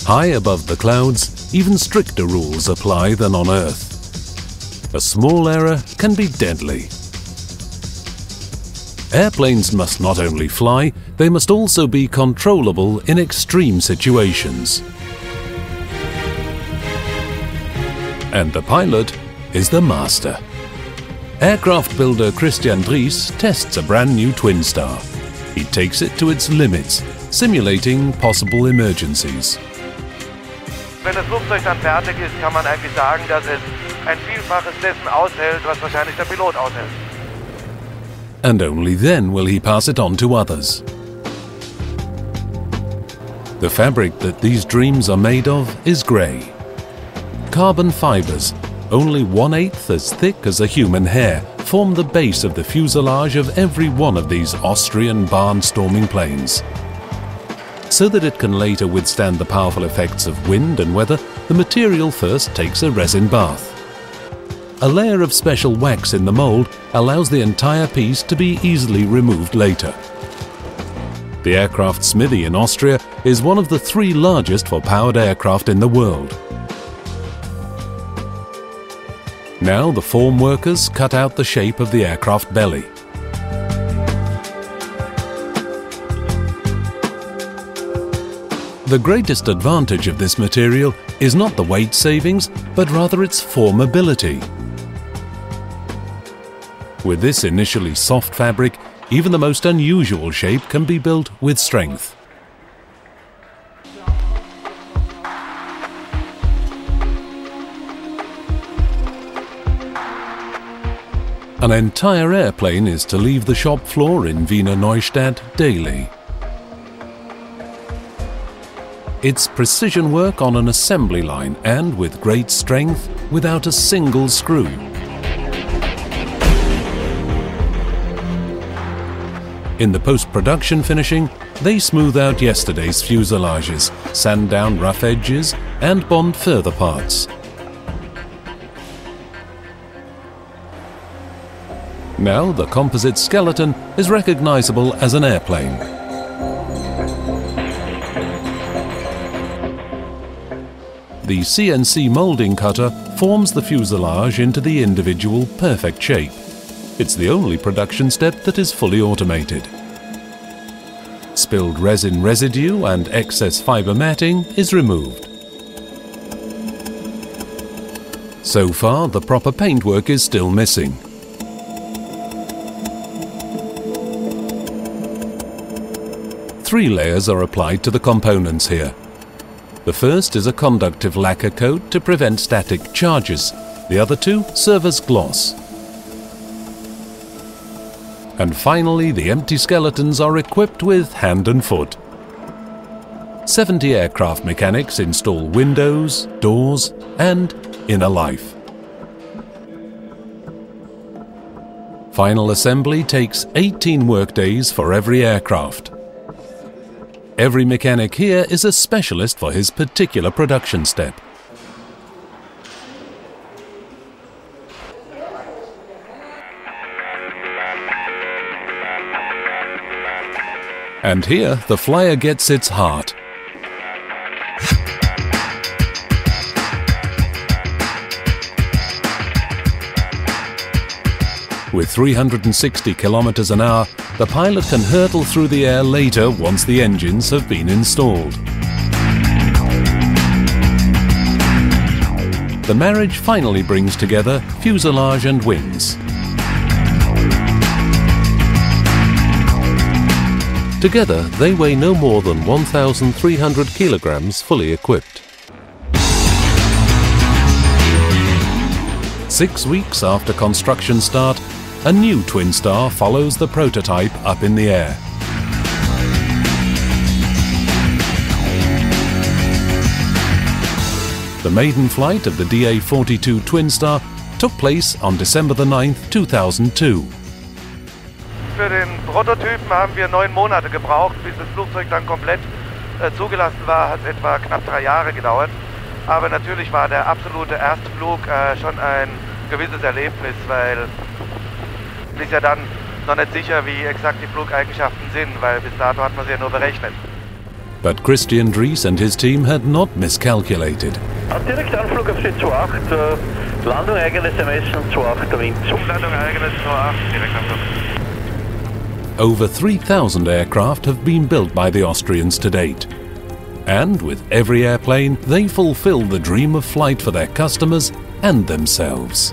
High above the clouds, even stricter rules apply than on Earth. A small error can be deadly. Airplanes must not only fly, they must also be controllable in extreme situations. And the pilot is the master. Aircraft builder Christian tests a brand new Twin Star. He takes it to its limits, simulating possible emergencies. Wenn das Flugzeug dann fertig ist, kann man eigentlich sagen, dass es ein Vielfaches dessen aushält, was wahrscheinlich der Pilot aushält. And only then will he pass it on to others. The fabric that these dreams are made of is grey. Carbon fibers, only 1/8 as thick as a human hair, form the base of the fuselage of every one of these Austrian barnstorming planes. So that it can later withstand the powerful effects of wind and weather, the material first takes a resin bath. A layer of special wax in the mold allows the entire piece to be easily removed later. The aircraft smithy in Austria is one of the 3 largest for powered aircraft in the world. Now the form workers cut out the shape of the aircraft belly. The greatest advantage of this material is not the weight savings, but rather its formability. With this initially soft fabric, even the most unusual shape can be built with strength. An entire airplane is to leave the shop floor in Wiener Neustadt daily. It's precision work on an assembly line and with great strength without a single screw. In the post-production finishing, they smooth out yesterday's fuselages, sand down rough edges and bond further parts. Now the composite skeleton is recognizable as an airplane. The CNC molding cutter forms the fuselage into the individual perfect shape. It's the only production step that is fully automated. Spilled resin residue and excess fiber matting is removed. So far, the proper paintwork is still missing. Three layers are applied to the components here. The first is a conductive lacquer coat to prevent static charges. The other 2 serve as gloss. And finally, the empty skeletons are equipped with hand and foot. 70 aircraft mechanics install windows, doors, and inner life. Final assembly takes 18 workdays for every aircraft. Every mechanic here is a specialist for his particular production step. And here the flyer gets its heart. With 360 kilometers an hour, the pilot can hurtle through the air later once the engines have been installed. The marriage finally brings together fuselage and wings. Together, they weigh no more than 1,300 kilograms fully equipped. 6 weeks after construction start, a new Twin Star follows the prototype up in the air. The maiden flight of the DA-42 Twin Star took place on December 9, 2002. Für den Prototypen haben wir 9 Monate gebraucht, bis das Flugzeug dann komplett zugelassen war, hat etwa knapp 3 Jahre gedauert. Aber natürlich war der absolute Erstflug schon ein gewisses Erlebnis, weil es ist ja dann noch nicht sicher, wie exakt die Flugeigenschaften sind, weil bis dato hat man sie ja nur berechnet. But Christian Dries and his team had not miscalculated. Direkt Anflug auf die 28, Landung eigenes ermessen, 28 der Wind. Landung eigenes 28, direkt Anflug. Over 3,000 aircraft have been built by the Austrians to date. And with every airplane, they fulfill the dream of flight for their customers and themselves.